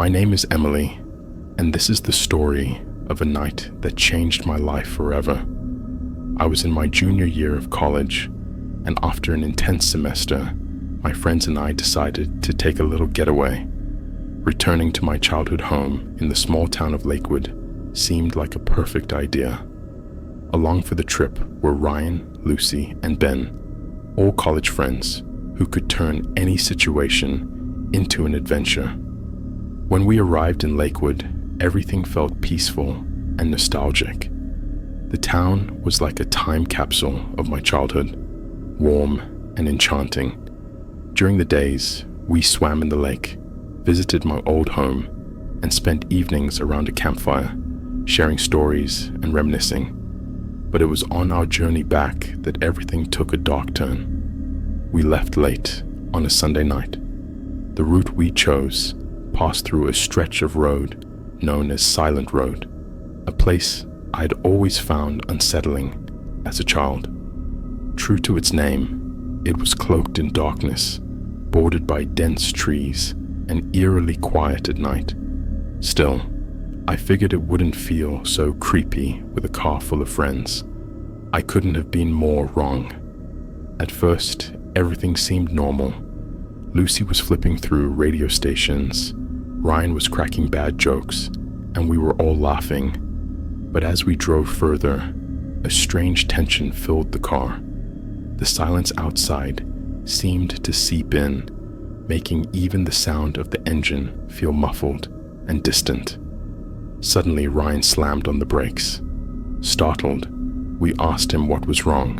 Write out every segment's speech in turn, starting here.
My name is Emily, and this is the story of a night that changed my life forever. I was in my junior year of college, and after an intense semester, my friends and I decided to take a little getaway. Returning to my childhood home in the small town of Lakewood seemed like a perfect idea. Along for the trip were Ryan, Lucy, and Ben, all college friends who could turn any situation into an adventure. When we arrived in Lakewood, everything felt peaceful and nostalgic. The town was like a time capsule of my childhood, warm and enchanting. During the days, we swam in the lake, visited my old home, and spent evenings around a campfire, sharing stories and reminiscing. But it was on our journey back that everything took a dark turn. We left late on a Sunday night. The route we chose passed through a stretch of road known as Silent Road, a place I'd always found unsettling as a child. True to its name, it was cloaked in darkness, bordered by dense trees, and eerily quiet at night. Still, I figured it wouldn't feel so creepy with a car full of friends. I couldn't have been more wrong. At first, everything seemed normal. Lucy was flipping through radio stations, Ryan was cracking bad jokes, and we were all laughing. But as we drove further, a strange tension filled the car. The silence outside seemed to seep in, making even the sound of the engine feel muffled and distant. Suddenly, Ryan slammed on the brakes. Startled, we asked him what was wrong.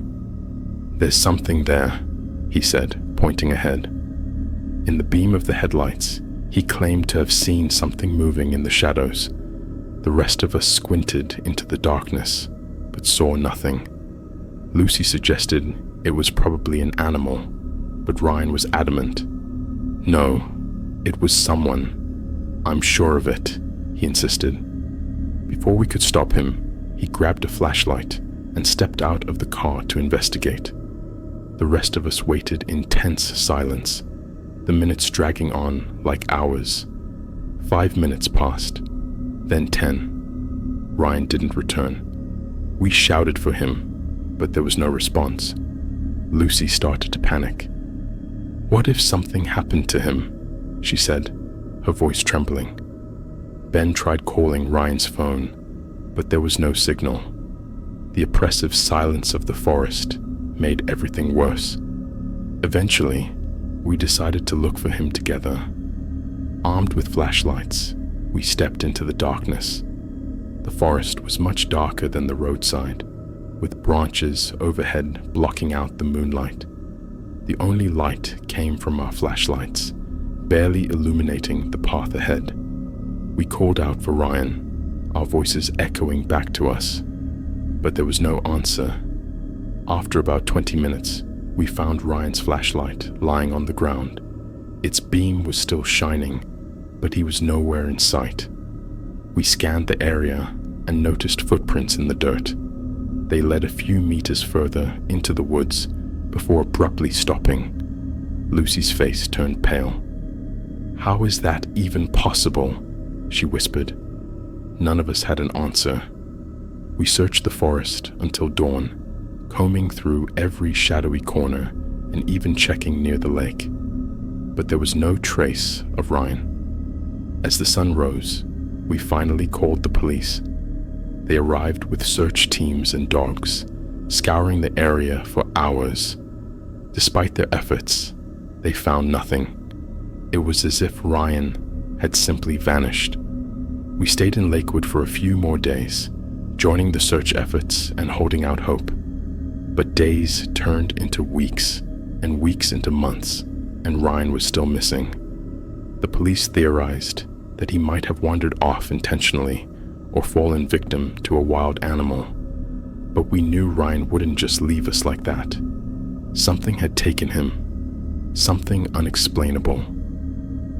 "There's something there," he said, pointing ahead. In the beam of the headlights, he claimed to have seen something moving in the shadows. The rest of us squinted into the darkness, but saw nothing. Lucy suggested it was probably an animal, but Ryan was adamant. "No, it was someone. I'm sure of it," he insisted. Before we could stop him, he grabbed a flashlight and stepped out of the car to investigate. The rest of us waited in tense silence, the minutes dragging on like hours. 5 minutes passed, then 10. Ryan didn't return. We shouted for him, but there was no response. Lucy started to panic. "What if something happened to him?" she said, her voice trembling. Ben tried calling Ryan's phone, but there was no signal. The oppressive silence of the forest made everything worse. Eventually, we decided to look for him together. Armed with flashlights, we stepped into the darkness. The forest was much darker than the roadside, with branches overhead blocking out the moonlight. The only light came from our flashlights, barely illuminating the path ahead. We called out for Ryan, our voices echoing back to us, but there was no answer. After about 20 minutes, we found Ryan's flashlight lying on the ground. Its beam was still shining, but he was nowhere in sight. We scanned the area and noticed footprints in the dirt. They led a few meters further into the woods before abruptly stopping. Lucy's face turned pale. "How is that even possible?" she whispered. None of us had an answer. We searched the forest until dawn, combing through every shadowy corner and even checking near the lake. But there was no trace of Ryan. As the sun rose, we finally called the police. They arrived with search teams and dogs, scouring the area for hours. Despite their efforts, they found nothing. It was as if Ryan had simply vanished. We stayed in Lakewood for a few more days, joining the search efforts and holding out hope. But days turned into weeks, and weeks into months, and Ryan was still missing. The police theorized that he might have wandered off intentionally or fallen victim to a wild animal. But we knew Ryan wouldn't just leave us like that. Something had taken him, something unexplainable.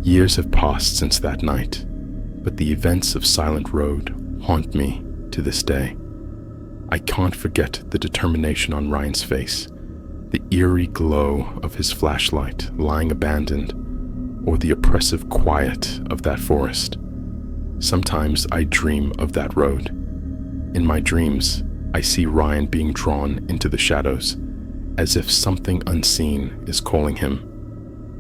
Years have passed since that night, but the events of Silent Road haunt me to this day. I can't forget the determination on Ryan's face, the eerie glow of his flashlight lying abandoned, or the oppressive quiet of that forest. Sometimes I dream of that road. In my dreams, I see Ryan being drawn into the shadows, as if something unseen is calling him.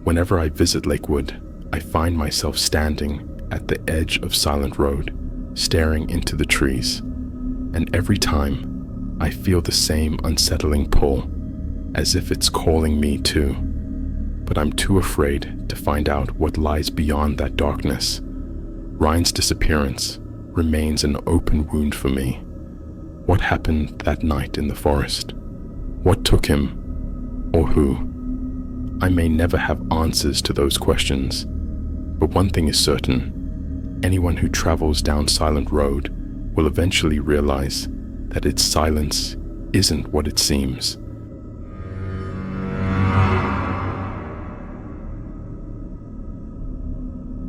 Whenever I visit Lakewood, I find myself standing at the edge of Silent Road, staring into the trees, and every time I feel the same unsettling pull, as if it's calling me too. But I'm too afraid to find out what lies beyond that darkness. Ryan's disappearance remains an open wound for me. What happened that night in the forest? What took him, or who? I may never have answers to those questions, but one thing is certain: anyone who travels down Silent Road will eventually realize that its silence isn't what it seems.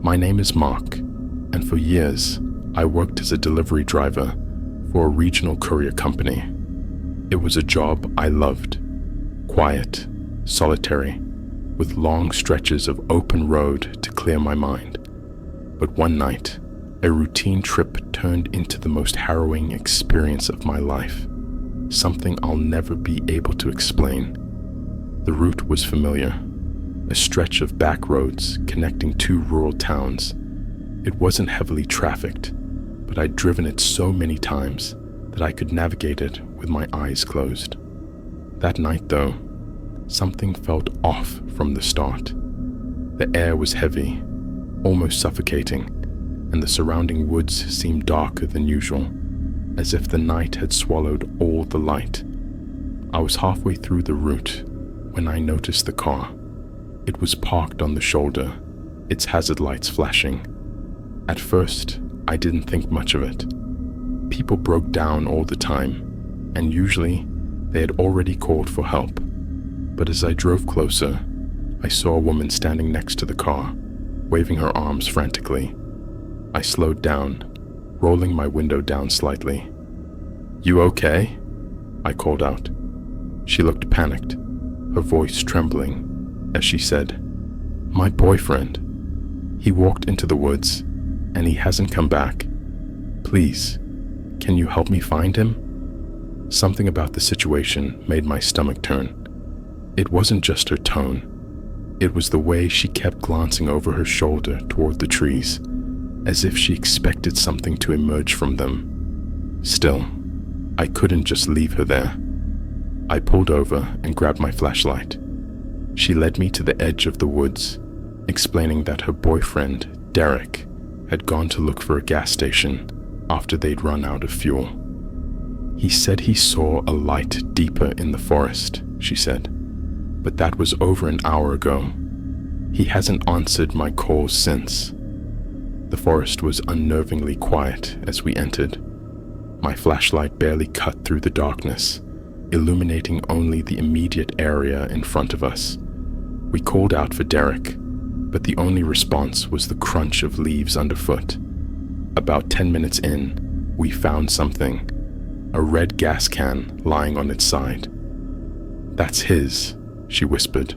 My name is Mark, and for years I worked as a delivery driver for a regional courier company. It was a job I loved. Quiet, solitary, with long stretches of open road to clear my mind. But one night, a routine trip turned into the most harrowing experience of my life. Something I'll never be able to explain. The route was familiar, a stretch of back roads connecting two rural towns. It wasn't heavily trafficked, but I'd driven it so many times that I could navigate it with my eyes closed. That night, though, something felt off from the start. The air was heavy, almost suffocating, and the surrounding woods seemed darker than usual, as if the night had swallowed all the light. I was halfway through the route when I noticed the car. It was parked on the shoulder, its hazard lights flashing. At first, I didn't think much of it. People broke down all the time, and usually they had already called for help. But as I drove closer, I saw a woman standing next to the car, waving her arms frantically. I slowed down, rolling my window down slightly. "You okay?" I called out. She looked panicked, her voice trembling, as she said, "My boyfriend. He walked into the woods, and he hasn't come back. Please, can you help me find him?" Something about the situation made my stomach turn. It wasn't just her tone. It was the way she kept glancing over her shoulder toward the trees, as if she expected something to emerge from them. Still, I couldn't just leave her there. I pulled over and grabbed my flashlight. She led me to the edge of the woods, explaining that her boyfriend, Derek, had gone to look for a gas station after they'd run out of fuel. "He said he saw a light deeper in the forest," she said, "but that was over an hour ago. He hasn't answered my calls since." The forest was unnervingly quiet as we entered. My flashlight barely cut through the darkness, illuminating only the immediate area in front of us. We called out for Derek, but the only response was the crunch of leaves underfoot. About 10 minutes in, we found something, a red gas can lying on its side. "That's his," she whispered,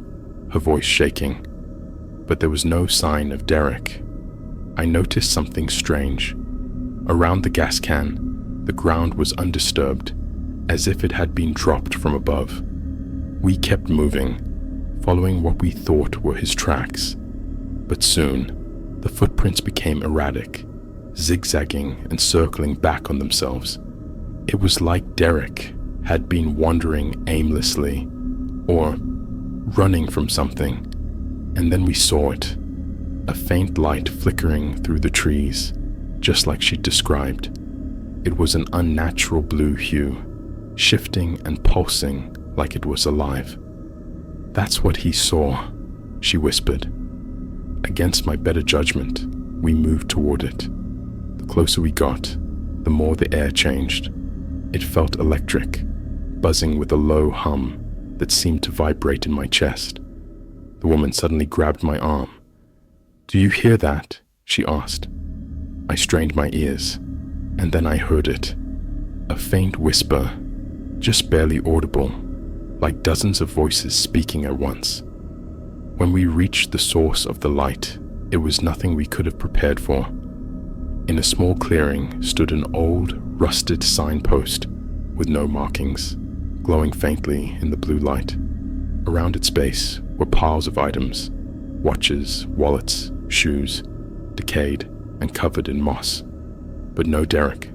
her voice shaking. But there was no sign of Derek. I noticed something strange. Around the gas can, the ground was undisturbed, as if it had been dropped from above. We kept moving, following what we thought were his tracks. But soon, the footprints became erratic, zigzagging and circling back on themselves. It was like Derek had been wandering aimlessly, or running from something. And then we saw it, a faint light flickering through the trees, just like she'd described. It was an unnatural blue hue, shifting and pulsing like it was alive. "That's what he saw," she whispered. Against my better judgment, we moved toward it. The closer we got, the more the air changed. It felt electric, buzzing with a low hum that seemed to vibrate in my chest. The woman suddenly grabbed my arm. "Do you hear that?" she asked. I strained my ears, and then I heard it. A faint whisper, just barely audible, like dozens of voices speaking at once. When we reached the source of the light, it was nothing we could have prepared for. In a small clearing stood an old, rusted signpost with no markings, glowing faintly in the blue light. Around its base were piles of items: watches, wallets, shoes, decayed and covered in moss, but no Derek.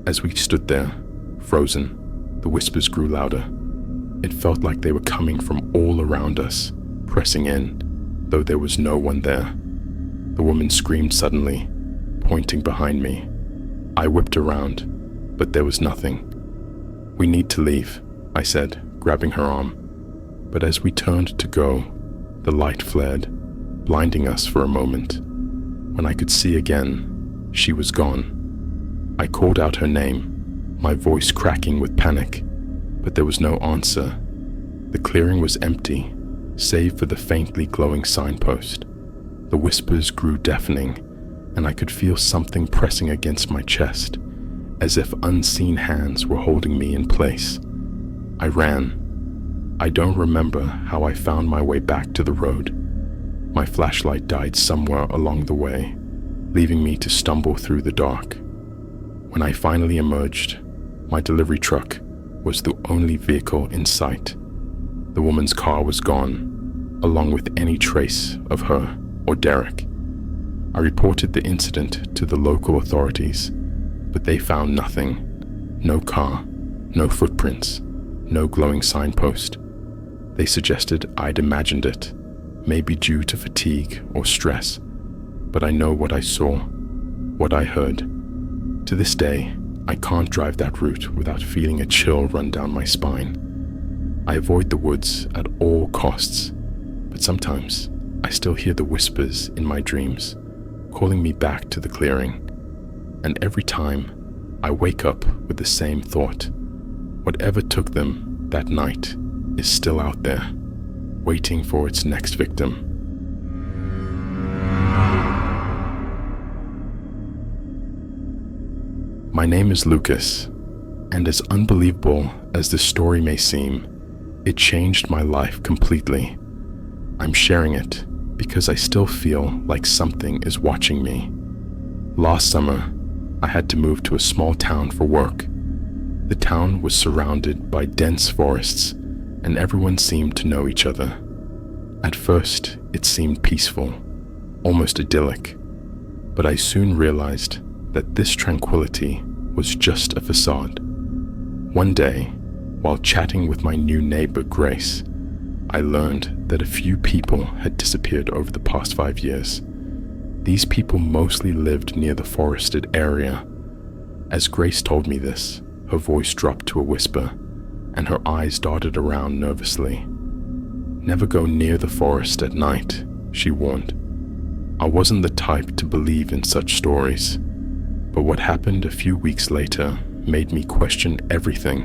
As we stood there, frozen, the whispers grew louder. It felt like they were coming from all around us, pressing in, though there was no one there. The woman screamed suddenly, pointing behind me. I whipped around, but there was nothing. "We need to leave," I said, grabbing her arm. But as we turned to go, the light flared, blinding us for a moment. When I could see again, she was gone. I called out her name, my voice cracking with panic, but there was no answer. The clearing was empty, save for the faintly glowing signpost. The whispers grew deafening, and I could feel something pressing against my chest, as if unseen hands were holding me in place. I ran. I don't remember how I found my way back to the road. My flashlight died somewhere along the way, leaving me to stumble through the dark. When I finally emerged, my delivery truck was the only vehicle in sight. The woman's car was gone, along with any trace of her or Derek. I reported the incident to the local authorities, but they found nothing. No car, no footprints, no glowing signpost. They suggested I'd imagined it, maybe due to fatigue or stress, but I know what I saw, what I heard. To this day, I can't drive that route without feeling a chill run down my spine. I avoid the woods at all costs, but sometimes I still hear the whispers in my dreams, calling me back to the clearing. And every time, I wake up with the same thought. Whatever took them that night is still out there, waiting for its next victim. My name is Lucas, and as unbelievable as this story may seem, it changed my life completely. I'm sharing it because I still feel like something is watching me. Last summer, I had to move to a small town for work. The town was surrounded by dense forests, and everyone seemed to know each other. At first, it seemed peaceful, almost idyllic, but I soon realized that this tranquility was just a facade. One day, while chatting with my new neighbor Grace, I learned that a few people had disappeared over the past 5 years. These people mostly lived near the forested area. As Grace told me this, her voice dropped to a whisper, and her eyes darted around nervously. "Never go near the forest at night," she warned. I wasn't the type to believe in such stories, but what happened a few weeks later made me question everything.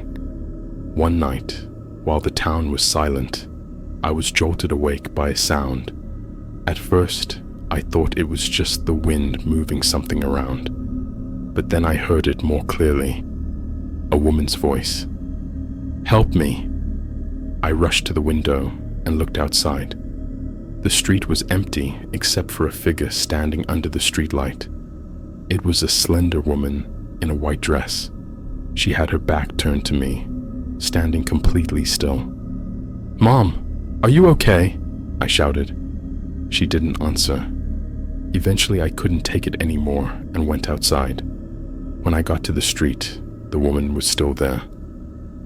One night, while the town was silent, I was jolted awake by a sound. At first, I thought it was just the wind moving something around, but then I heard it more clearly. A woman's voice. "Help me!" I rushed to the window and looked outside. The street was empty except for a figure standing under the streetlight. It was a slender woman in a white dress. She had her back turned to me, standing completely still. "Mom, are you okay?" I shouted. She didn't answer. Eventually, I couldn't take it anymore and went outside. When I got to the street, the woman was still there.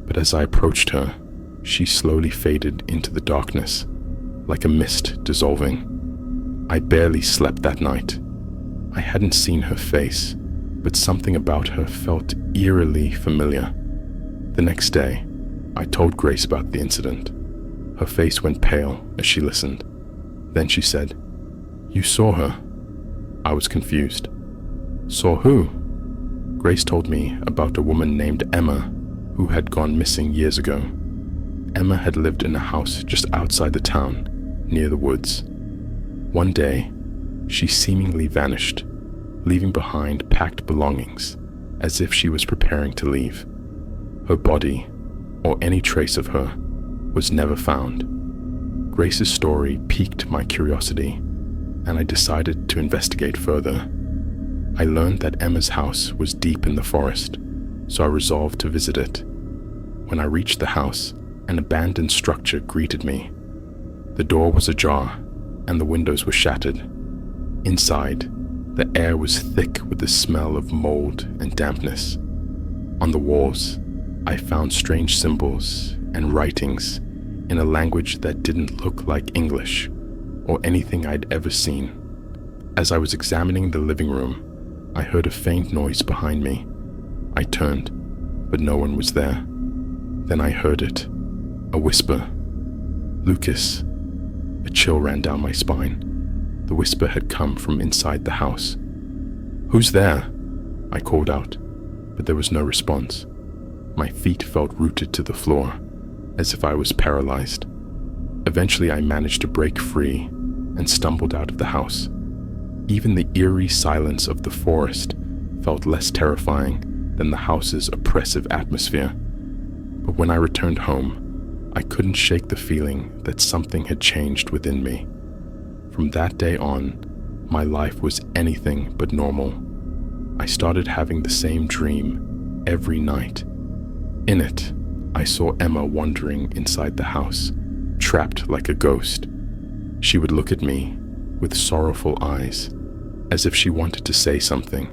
But as I approached her, she slowly faded into the darkness, like a mist dissolving. I barely slept that night. I hadn't seen her face, but something about her felt eerily familiar. The next day, I told Grace about the incident. Her face went pale as she listened. Then she said, "You saw her?" I was confused. "Saw who?" Grace told me about a woman named Emma who had gone missing years ago. Emma had lived in a house just outside the town, near the woods. One day, she seemingly vanished, leaving behind packed belongings, as if she was preparing to leave. Her body, or any trace of her, was never found. Grace's story piqued my curiosity, and I decided to investigate further. I learned that Emma's house was deep in the forest, so I resolved to visit it. When I reached the house, an abandoned structure greeted me. The door was ajar, and the windows were shattered. Inside, the air was thick with the smell of mold and dampness. On the walls, I found strange symbols and writings in a language that didn't look like English or anything I'd ever seen. As I was examining the living room, I heard a faint noise behind me. I turned, but no one was there. Then I heard it, a whisper. "Lucas." A chill ran down my spine. The whisper had come from inside the house. "Who's there?" I called out, but there was no response. My feet felt rooted to the floor, as if I was paralyzed. Eventually I managed to break free and stumbled out of the house. Even the eerie silence of the forest felt less terrifying than the house's oppressive atmosphere. But when I returned home, I couldn't shake the feeling that something had changed within me. From that day on, my life was anything but normal. I started having the same dream every night. In it, I saw Emma wandering inside the house, trapped like a ghost. She would look at me with sorrowful eyes, as if she wanted to say something,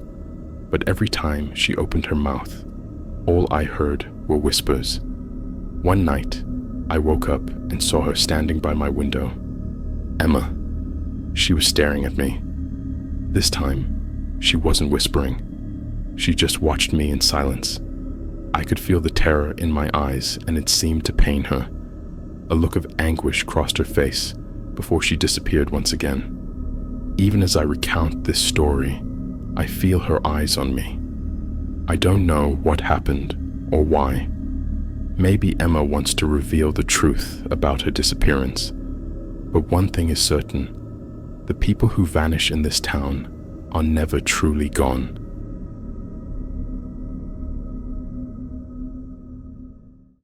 but every time she opened her mouth, all I heard were whispers. One night, I woke up and saw her standing by my window. Emma. She was staring at me. This time, she wasn't whispering. She just watched me in silence. I could feel the terror in my eyes, and it seemed to pain her. A look of anguish crossed her face before she disappeared once again. Even as I recount this story, I feel her eyes on me. I don't know what happened or why. Maybe Emma wants to reveal the truth about her disappearance. But one thing is certain: the people who vanish in this town are never truly gone.